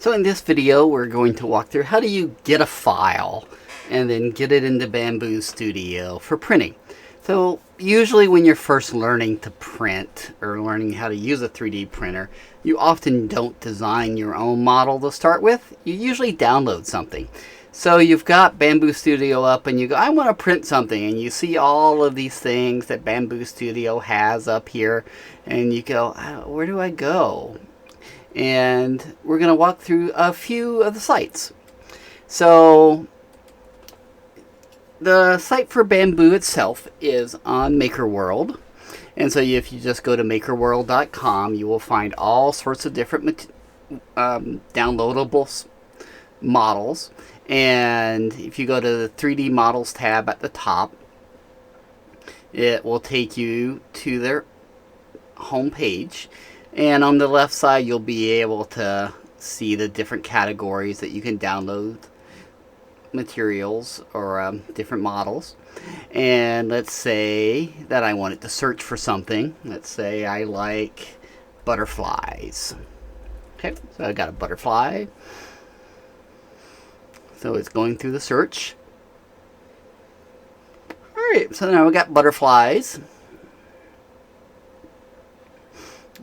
So in this video, we're going to walk through how do you get a file and then get it into Bambu Studio for printing. So usually when you're first learning to print or learning how to use a 3D printer, you often don't design your own model to start with. You usually download something. So you've got Bambu Studio up and you go, I want to print something, and you see all of these things that Bambu Studio has up here and you go, where do I go? And we're going to walk through a few of the sites. So the site for Bambu itself is on MakerWorld. And so if you just go to makerworld.com, you will find all sorts of different downloadable models. And if you go to the 3D models tab at the top, it will take you to their home page. And on the left side, you'll be able to see the different categories that you can download materials or different models. And let's say that I wanted to search for something. Let's say I like butterflies. Okay, so I got a butterfly. So it's going through the search. Alright, so now we got butterflies.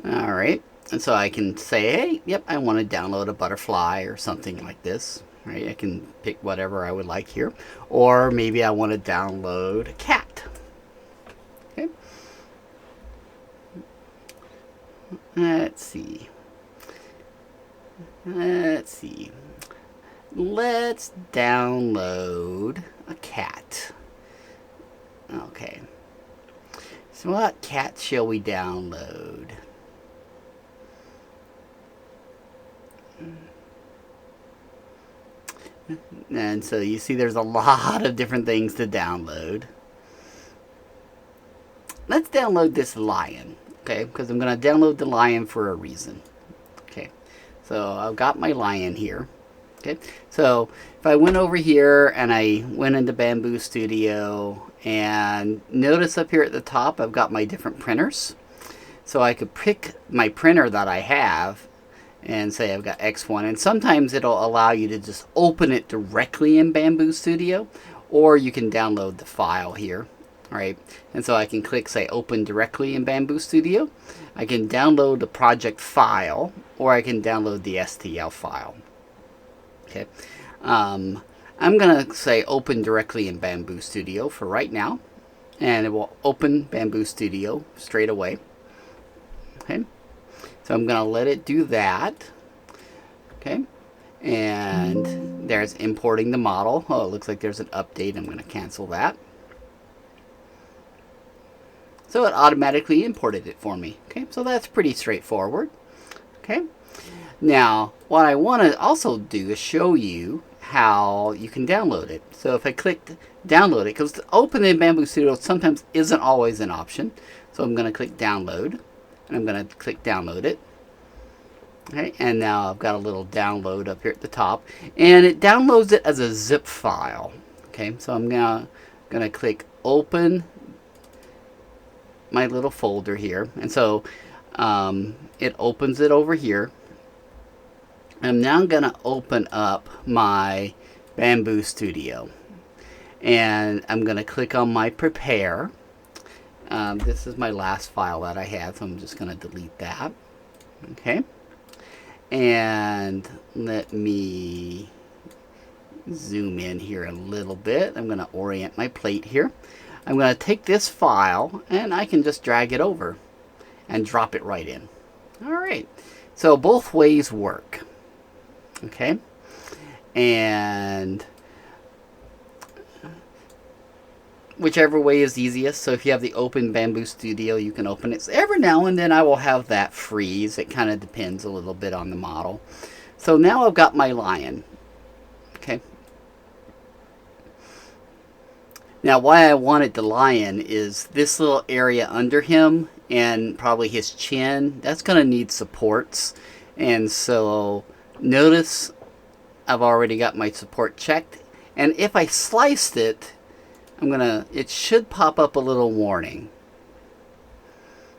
Alright, and so I can say, hey, yep, I want to download a butterfly or something like this. Right, I can pick whatever I would like here. Or maybe I want to download a cat. Okay. Let's see. Let's download a cat. Okay. So what cat shall we download? And so you see there's a lot of different things to download. Let's download this lion, okay? Because I'm going to download the lion for a reason. Okay, so I've got my lion here. Okay, so if I went over here and I went into Bambu Studio, and notice up here at the top I've got my different printers. So I could pick my printer that I have and say I've got X1, and sometimes it'll allow you to just open it directly in Bambu Studio, or you can download the file here. Alright, and so I can click, say, open directly in Bambu Studio. I can download the project file, or I can download the STL file. Okay, I'm gonna say open directly in Bambu Studio for right now, and it will open Bambu Studio straight away. Okay, so I'm going to let it do that. Okay, and there's importing the model. Oh, it looks like there's an update. I'm going to cancel that. So it automatically imported it for me. Okay, so that's pretty straightforward. Okay, now what I want to also do is show you how you can download it. So if I click download it, because open in Bambu Studio sometimes isn't always an option. So I'm going to click download. And I'm going to click download it. Okay, and now I've got a little download up here at the top, and it downloads it as a zip file. Okay, so I'm going to click open my little folder here, and so it opens it over here. I'm now going to open up my Bambu Studio, and I'm going to click on my prepare. This is my last file that I had, so I'm just going to delete that. Okay, and let me zoom in here a little bit. I'm going to orient my plate here. I'm going to take this file and I can just drag it over and drop it right in. Alright, so both ways work. Okay, and whichever way is easiest. So if you have the open Bambu Studio, you can open it. So every now and then I will have that freeze. It kind of depends a little bit on the model. So now I've got my lion. Okay. Now why I wanted the lion is this little area under him and probably his chin. That's going to need supports. And so notice I've already got my support checked. And if I sliced it, it should pop up a little warning.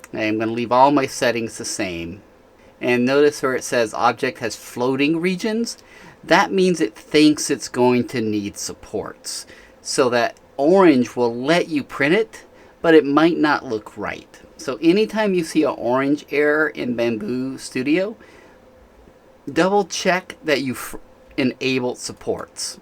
Okay, I'm going to leave all my settings the same. And notice where it says object has floating regions. That means it thinks it's going to need supports. So that orange will let you print it, but it might not look right. So anytime you see an orange error in Bambu Studio, double check that you've enabled supports.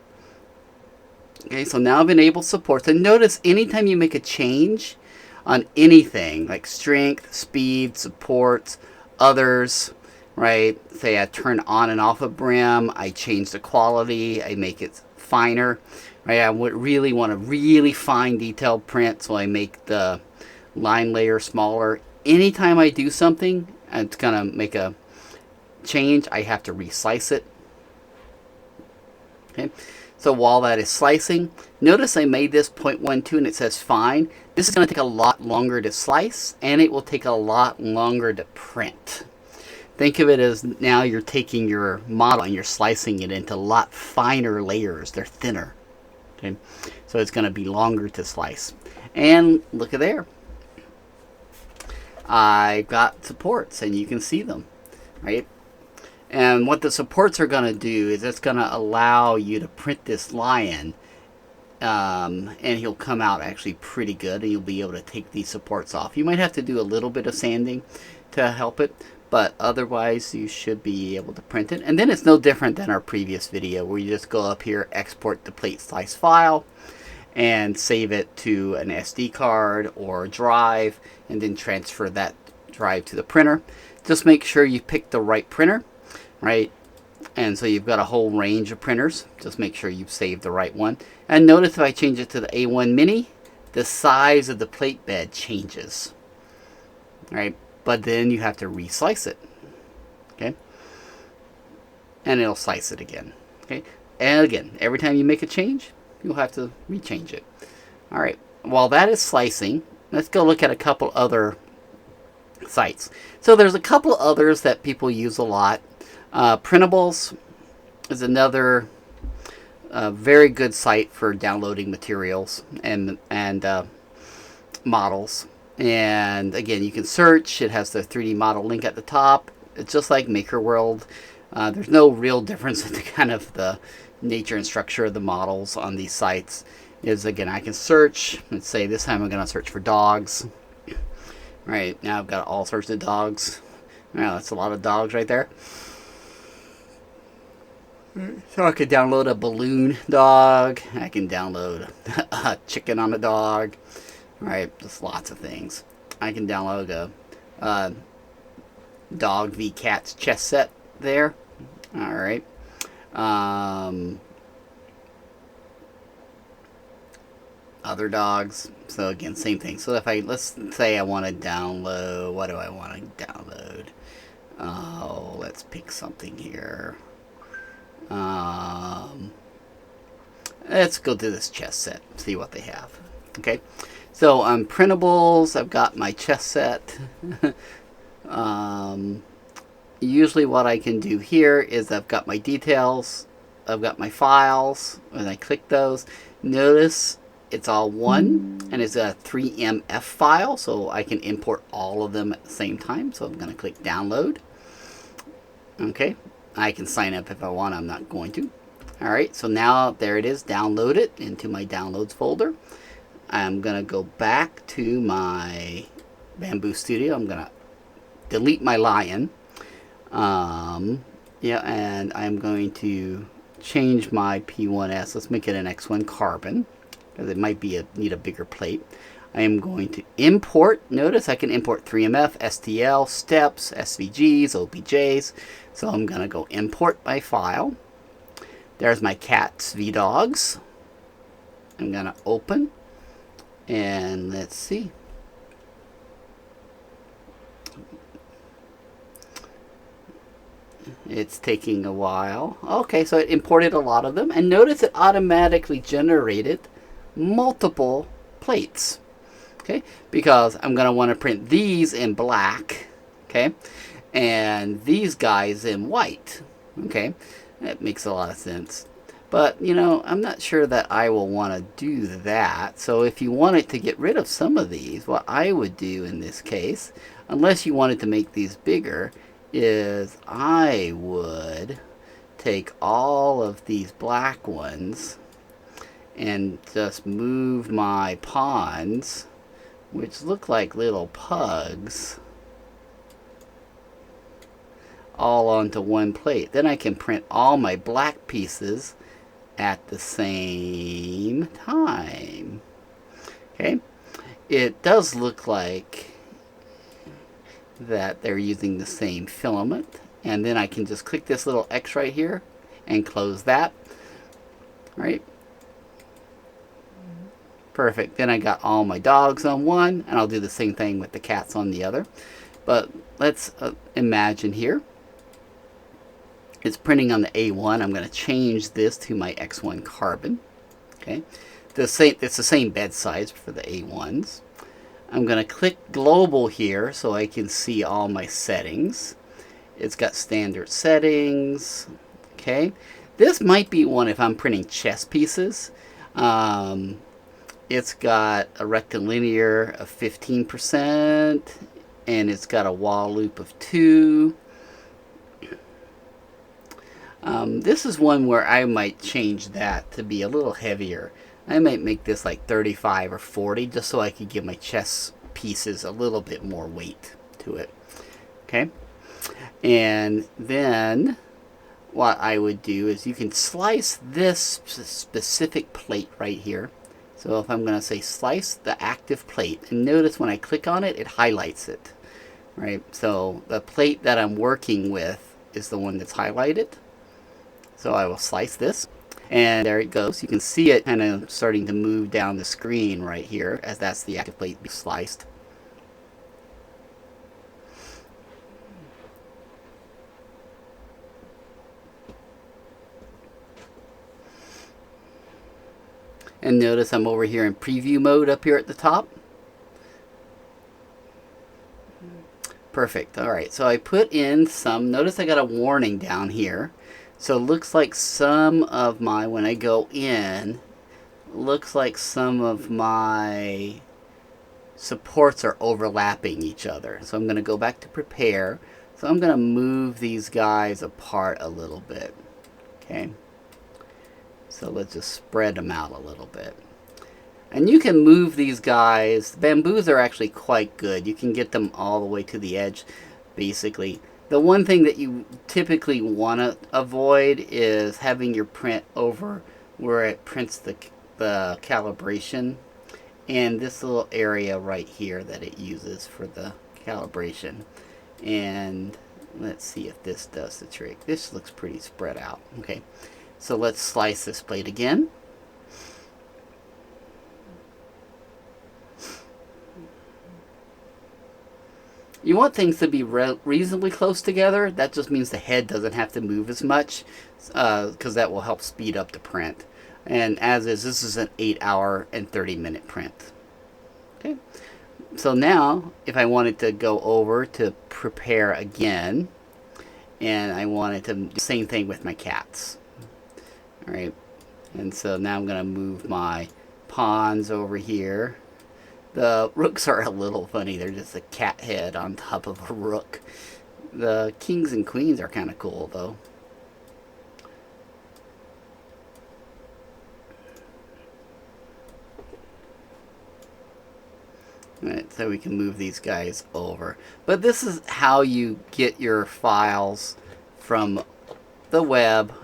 Okay, so now I've enabled supports. And notice anytime you make a change on anything, like strength, speed, supports, others, right? Say I turn on and off a brim, I change the quality, I make it finer, right? I would really want a really fine detailed print, so I make the line layer smaller. Anytime I do something, it's gonna make a change, I have to reslice it. Okay, so while that is slicing, notice I made this 0.12 and it says fine. This is going to take a lot longer to slice, and it will take a lot longer to print. Think of it as now you're taking your model and you're slicing it into a lot finer layers. They're thinner. Okay, so it's going to be longer to slice. And look at there. I got supports, and you can see them, right? And what the supports are going to do is it's going to allow you to print this lion, and he'll come out actually pretty good, and you'll be able to take these supports off. You might have to do a little bit of sanding to help it, but otherwise you should be able to print it. And then it's no different than our previous video where you just go up here, export the plate slice file, and save it to an SD card or drive, and then transfer that drive to the printer. Just make sure you pick the right printer, right? And so you've got a whole range of printers. Just make sure you've saved the right one. And notice if I change it to the A1 Mini, the size of the plate bed changes, right? But then you have to reslice it, okay? And it'll slice it again, okay? And again, every time you make a change, you'll have to rechange it. All right, while that is slicing, let's go look at a couple other sites. So there's a couple others that people use a lot. Printables is another very good site for downloading materials and models. And again, you can search. It has the 3D model link at the top. It's just like Maker World. There's no real difference in the kind of the nature and structure of the models on these sites. Is again, I can search. Let's say this time I'm going to search for dogs. Right now I've got all sorts of dogs. Wow, that's a lot of dogs right there. So I could download a balloon dog. I can download a chicken on a dog. Right, just lots of things. I can download a dog v cats chess set there. All right. Other dogs. So again, same thing. So if let's say I want to download, what do I want to download? Oh, let's pick something here. Let's go to this chess set, see what they have. Okay, so printables, I've got my chess set. Usually what I can do here is I've got my details, I've got my files. When I click those, notice it's all one, and it's a 3MF file, so I can import all of them at the same time. So I'm going to click download. Okay, I can sign up if I want. I'm not going to. All right, so now there it is, download it into my downloads folder. I'm going to go back to my Bambu Studio. I'm going to delete my lion. Yeah, and I'm going to change my P1S. Let's make it an X1 carbon, because it might be need a bigger plate. I am going to import. Notice I can import 3MF, STL, steps, SVGs, OBJs. So I'm going to go import my file. There's my cats v dogs. I'm going to open. And let's see. It's taking a while. Okay, so it imported a lot of them. And notice it automatically generated multiple plates. Okay, because I'm going to want to print these in black. Okay, and these guys in white. Okay, that makes a lot of sense. But, you know, I'm not sure that I will want to do that. So if you wanted to get rid of some of these, what I would do in this case, unless you wanted to make these bigger, is I would take all of these black ones and just move my pawns, which look like little pugs, all onto one plate. Then I can print all my black pieces at the same time. Okay, it does look like that they're using the same filament, and then I can just click this little X right here and close that. Right, perfect. Then I got all my dogs on one, and I'll do the same thing with the cats on the other. But let's imagine here it's printing on the A1. I'm going to change this to my X1 carbon. Okay, it's the same bed size for the A1s. I'm going to click global here so I can see all my settings. It's got standard settings. Okay, this might be one if I'm printing chess pieces. It's got a rectilinear of 15%, and it's got a while loop of 2. This is one where I might change that to be a little heavier. I might make this like 35 or 40 just so I could give my chess pieces a little bit more weight to it. Okay, and then what I would do is you can slice this specific plate right here. So if I'm going to say slice the active plate, and notice when I click on it, it highlights it. Right, so the plate that I'm working with is the one that's highlighted. So I will slice this, and there it goes. You can see it kind of starting to move down the screen right here, as that's the active plate being sliced. And notice I'm over here in preview mode up here at the top. Perfect. Alright, so I put in some, notice I got a warning down here. So it looks like some of my, when I go in, looks like some of my supports are overlapping each other. So I'm going to go back to prepare. So I'm going to move these guys apart a little bit. Okay. So let's just spread them out a little bit. And you can move these guys. Bambus are actually quite good. You can get them all the way to the edge, basically. The one thing that you typically want to avoid is having your print over where it prints the calibration, and this little area right here that it uses for the calibration. And let's see if this does the trick. This looks pretty spread out. Okay, so let's slice this plate again. You want things to be reasonably close together. That just means the head doesn't have to move as much, because that will help speed up the print. And as is, this is an 8-hour and 30-minute print. Okay, so now if I wanted to go over to prepare again, and I wanted to do the same thing with my cats. All right, and so now I'm going to move my pawns over here. The rooks are a little funny. They're just a cat head on top of a rook. The kings and queens are kind of cool, though. Alright, so we can move these guys over. But this is how you get your files from the web,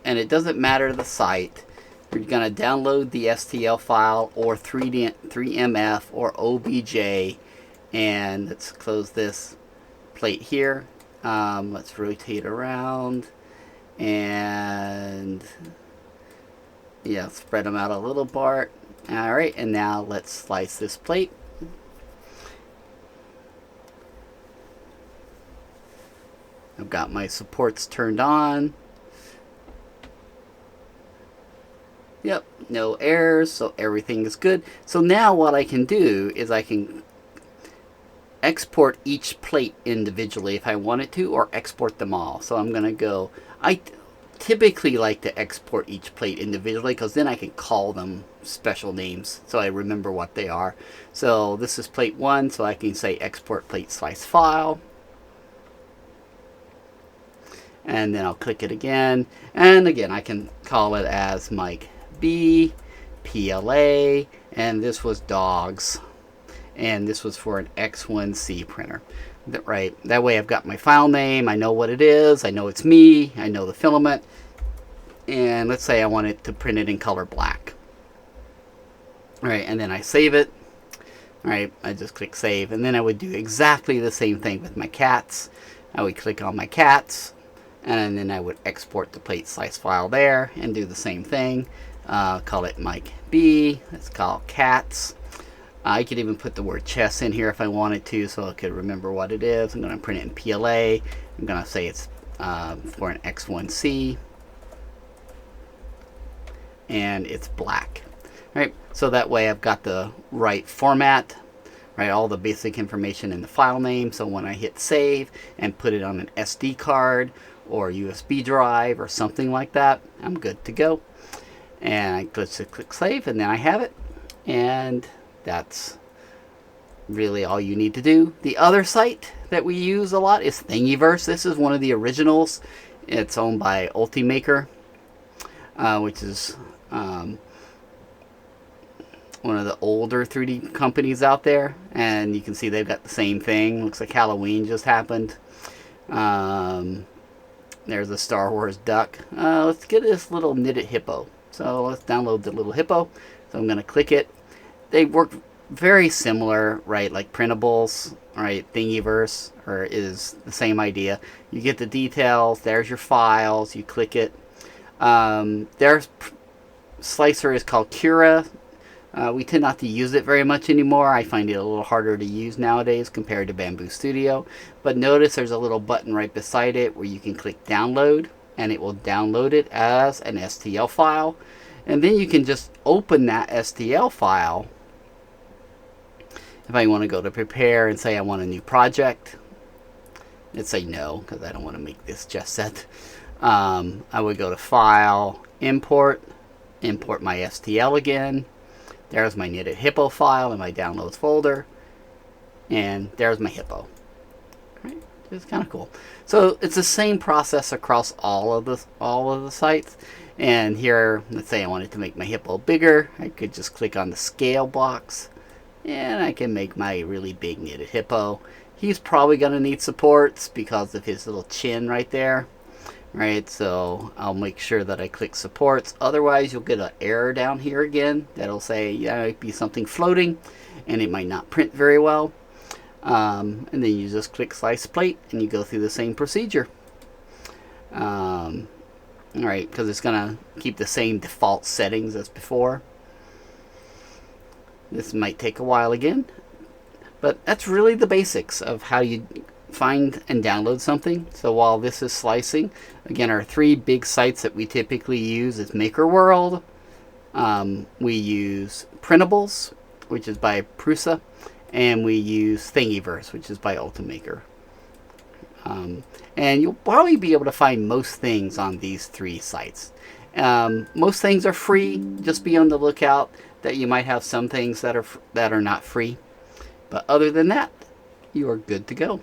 and it doesn't matter the site. You're going to download the STL file or 3MF or OBJ, and let's close this plate here. Let's rotate around, and yeah, spread them out a little part. Alright, and now let's slice this plate. I've got my supports turned on. Yep, no errors, so everything is good. So now what I can do is I can export each plate individually if I wanted to, or export them all. So I'm going to go, I typically like to export each plate individually, because then I can call them special names so I remember what they are. So this is plate 1, so I can say export plate slice file. and then I'll click it again, and again I can call it as Mike B, PLA, and this was dogs, and this was for an X1C printer. Right, that way I've got my file name, I know what it is, I know it's me, I know the filament, and let's say I want it to print it in color black. All right, and then I save it. All right, I just click save, and then I would do exactly the same thing with my cats. I would click on my cats, and then I would export the plate slice file there and do the same thing. Call it Mike B. Let's call cats. I could even put the word chess in here if I wanted to, so I could remember what it is. I'm going to print it in PLA. I'm going to say it's for an X1C, and it's black. Right, so that way I've got the right format, right, all the basic information in the file name, so when I hit save and put it on an SD card or USB drive or something like that, I'm good to go. And I just click save, and then I have it, and that's really all you need to do. The other site that we use a lot is Thingiverse. This is one of the originals. It's owned by Ultimaker, which is one of the older 3D companies out there, and you can see they've got the same thing. Looks like Halloween just happened. There's a Star Wars duck. Let's get this little knitted hippo. So let's download the little hippo. So I'm going to click it. They work very similar, right? Like printables, right? Thingiverse is the same idea. You get the details. There's your files. You click it. Their slicer is called Cura. We tend not to use it very much anymore. I find it a little harder to use nowadays compared to Bambu Studio. But notice there's a little button right beside it where you can click download, and it will download it as an STL file. And then you can just open that STL file. If I want to go to prepare and say I want a new project, let's say no, because I don't want to make this just set. I would go to file, import my STL again. There's my knitted hippo file in my downloads folder, and there's my hippo. Right? It's kind of cool. So it's the same process across all of the sites. And here, let's say I wanted to make my hippo bigger. I could just click on the scale box, and I can make my really big knitted hippo. He's probably going to need supports because of his little chin right there. Right, so I'll make sure that I click supports. Otherwise, you'll get an error down here again that'll say, yeah, it might be something floating and it might not print very well. And then you just click slice plate and you go through the same procedure. Alright, because it's going to keep the same default settings as before. This might take a while again, but that's really the basics of how you find and download something. So while this is slicing, again, our three big sites that we typically use is MakerWorld. We use Printables, which is by Prusa, and we use Thingiverse, which is by Ultimaker. And you'll probably be able to find most things on these three sites. Most things are free. Just be on the lookout that you might have some things that are not free. But other than that, you are good to go.